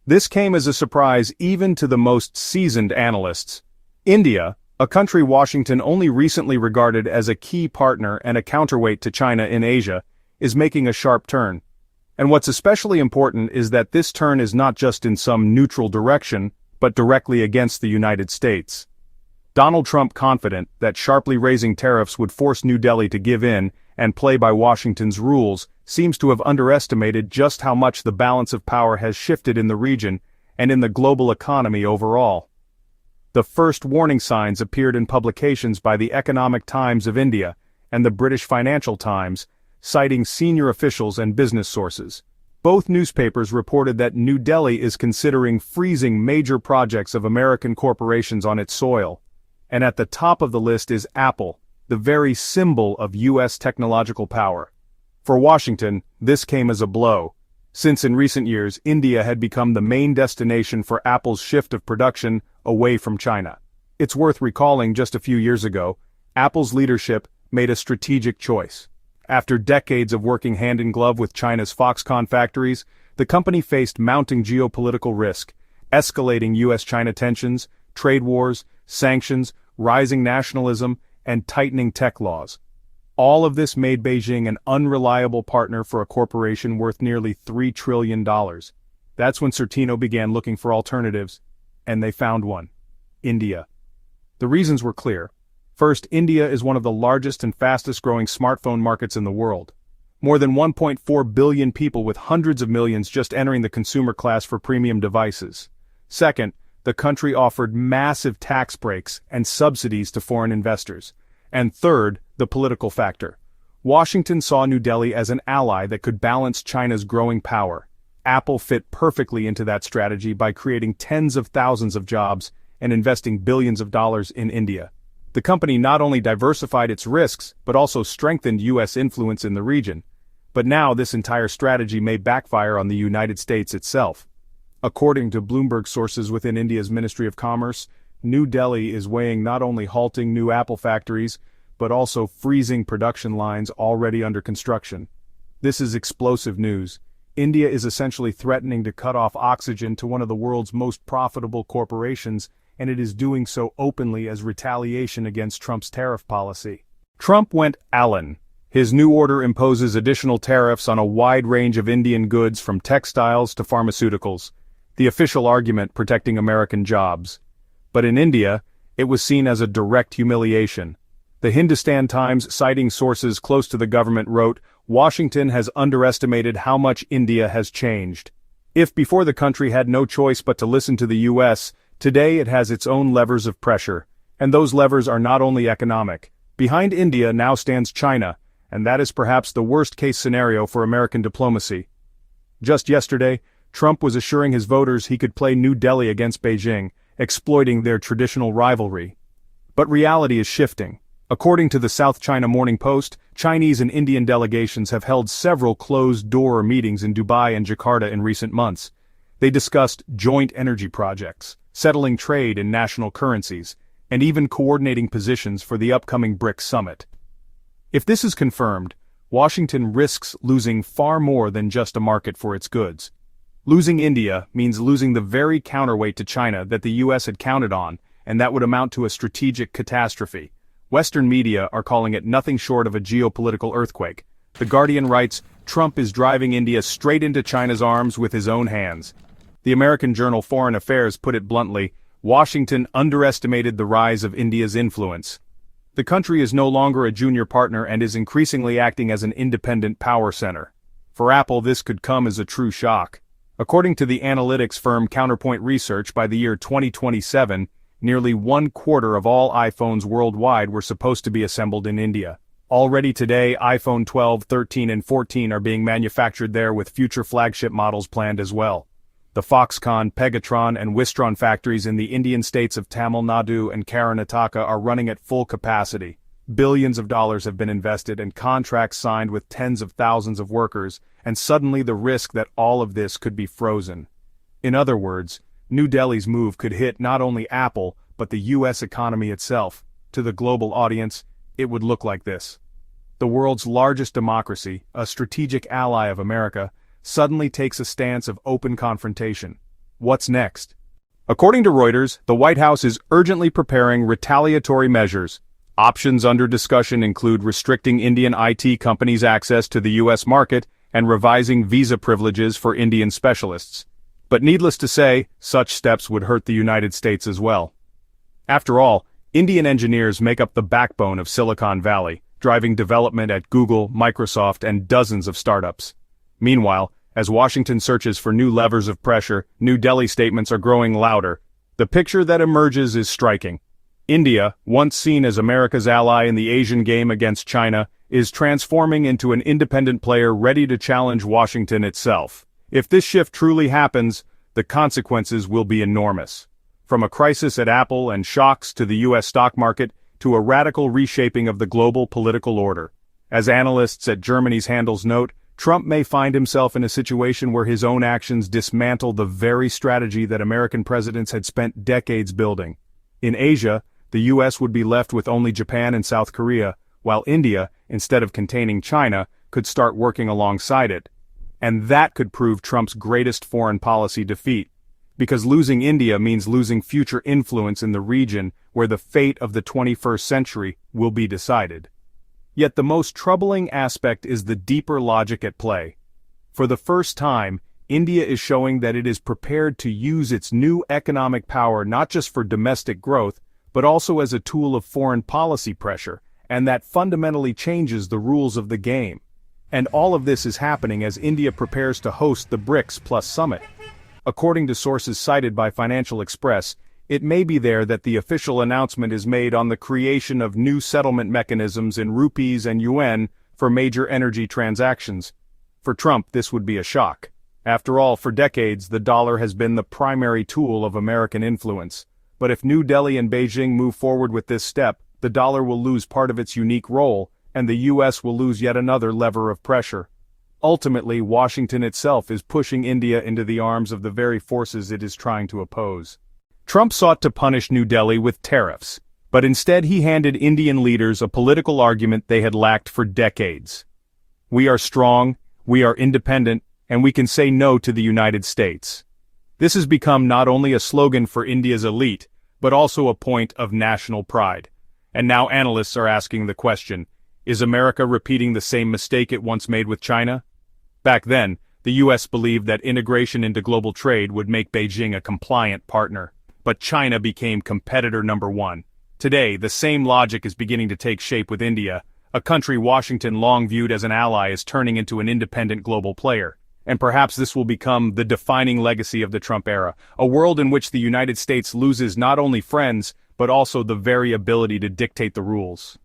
This came as a surprise even to the most seasoned analysts. India, a country Washington only recently regarded as a key partner and a counterweight to China in Asia, is making a sharp turn. And what's especially important is that this turn is not just in some neutral direction, but directly against the United States. Donald Trump, confident that sharply raising tariffs would force New Delhi to give in and play by Washington's rules, seems to have underestimated just how much the balance of power has shifted in the region and in the global economy overall. The first warning signs appeared in publications by the Economic Times of India and the British Financial Times, citing senior officials and business sources. Both newspapers reported that New Delhi is considering freezing major projects of American corporations on its soil. And at the top of the list is Apple, the very symbol of U.S. technological power. For Washington, this came as a blow, since in recent years India had become the main destination for Apple's shift of production away from China. It's worth recalling just a few years ago, Apple's leadership made a strategic choice. After decades of working hand-in-glove with China's Foxconn factories, the company faced mounting geopolitical risk, escalating U.S.-China tensions, trade wars, sanctions, rising nationalism, and tightening tech laws. All of this made Beijing an unreliable partner for a corporation worth nearly $3 trillion. That's when Certino began looking for alternatives, and they found one: India. The reasons were clear. First, India is one of the largest and fastest-growing smartphone markets in the world. More than 1.4 billion people with hundreds of millions just entering the consumer class for premium devices. Second, the country offered massive tax breaks and subsidies to foreign investors. And third, the political factor. Washington saw New Delhi as an ally that could balance China's growing power. Apple fit perfectly into that strategy by creating tens of thousands of jobs and investing billions of dollars in India. The company not only diversified its risks, but also strengthened U.S. influence in the region. But now this entire strategy may backfire on the United States itself. According to Bloomberg sources within India's Ministry of Commerce, New Delhi is weighing not only halting new Apple factories, but also freezing production lines already under construction. This is explosive news. India is essentially threatening to cut off oxygen to one of the world's most profitable corporations, and it is doing so openly as retaliation against Trump's tariff policy. Trump went Allen. His new order imposes additional tariffs on a wide range of Indian goods from textiles to pharmaceuticals, the official argument protecting American jobs. But in India, it was seen as a direct humiliation. The Hindustan Times, citing sources close to the government, wrote, "Washington has underestimated how much India has changed. If before the country had no choice but to listen to the U.S., today it has its own levers of pressure, and those levers are not only economic. Behind India now stands China, and that is perhaps the worst-case scenario for American diplomacy." Just yesterday, Trump was assuring his voters he could play New Delhi against Beijing, exploiting their traditional rivalry. But reality is shifting. According to the South China Morning Post, Chinese and Indian delegations have held several closed-door meetings in Dubai and Jakarta in recent months. They discussed joint energy projects, settling trade in national currencies, and even coordinating positions for the upcoming BRICS summit. If this is confirmed, Washington risks losing far more than just a market for its goods. Losing India means losing the very counterweight to China that the U.S. had counted on, and that would amount to a strategic catastrophe. Western media are calling it nothing short of a geopolitical earthquake. The Guardian writes, "Trump is driving India straight into China's arms with his own hands." The American journal Foreign Affairs put it bluntly, "Washington underestimated the rise of India's influence." The country is no longer a junior partner and is increasingly acting as an independent power center. For Apple, this could come as a true shock. According to the analytics firm Counterpoint Research, by the year 2027, nearly 1/4 of all iPhones worldwide were supposed to be assembled in India. Already today, iPhone 12, 13, and 14 are being manufactured there, with future flagship models planned as well. The Foxconn, Pegatron, and Wistron factories in the Indian states of Tamil Nadu and Karnataka are running at full capacity. Billions of dollars have been invested and contracts signed with tens of thousands of workers, and suddenly the risk that all of this could be frozen. In other words, New Delhi's move could hit not only Apple, but the U.S. economy itself. To the global audience, it would look like this. The world's largest democracy, a strategic ally of America, suddenly takes a stance of open confrontation. what's next? According to Reuters, the White House is urgently preparing retaliatory measures. Options under discussion include restricting Indian IT companies' access to the U.S. market and revising visa privileges for Indian specialists. But needless to say, such steps would hurt the United States as well. After all, Indian engineers make up the backbone of Silicon Valley, driving development at Google, Microsoft, and dozens of startups. Meanwhile, as Washington searches for new levers of pressure, New Delhi statements are growing louder. The picture that emerges is striking. India, once seen as America's ally in the Asian game against China, is transforming into an independent player ready to challenge Washington itself. If this shift truly happens, the consequences will be enormous. From a crisis at Apple and shocks to the U.S. stock market, to a radical reshaping of the global political order. As analysts at Germany's Handels note, Trump may find himself in a situation where his own actions dismantle the very strategy that American presidents had spent decades building. In Asia, the U.S. would be left with only Japan and South Korea, while India, instead of containing China, could start working alongside it. And that could prove Trump's greatest foreign policy defeat, because losing India means losing future influence in the region where the fate of the 21st century will be decided. Yet the most troubling aspect is the deeper logic at play. For the first time, India is showing that it is prepared to use its new economic power not just for domestic growth, but also as a tool of foreign policy pressure, and that fundamentally changes the rules of the game. And all of this is happening as India prepares to host the BRICS Plus summit. According to sources cited by Financial Express, it may be there that the official announcement is made on the creation of new settlement mechanisms in rupees and yuan for major energy transactions. For Trump, this would be a shock. After all, for decades, the dollar has been the primary tool of American influence. But if New Delhi and Beijing move forward with this step, the dollar will lose part of its unique role, and the U.S. will lose yet another lever of pressure. Ultimately, Washington itself is pushing India into the arms of the very forces it is trying to oppose. Trump sought to punish New Delhi with tariffs, but instead he handed Indian leaders a political argument they had lacked for decades. We are strong, we are independent, and we can say no to the United States. This has become not only a slogan for India's elite, but also a point of national pride. And now analysts are asking the question, is America repeating the same mistake it once made with China? Back then, the U.S. believed that integration into global trade would make Beijing a compliant partner. But China became competitor number one. Today, the same logic is beginning to take shape with India. A country Washington long viewed as an ally is turning into an independent global player. And perhaps this will become the defining legacy of the Trump era, a world in which the United States loses not only friends, but also the very ability to dictate the rules.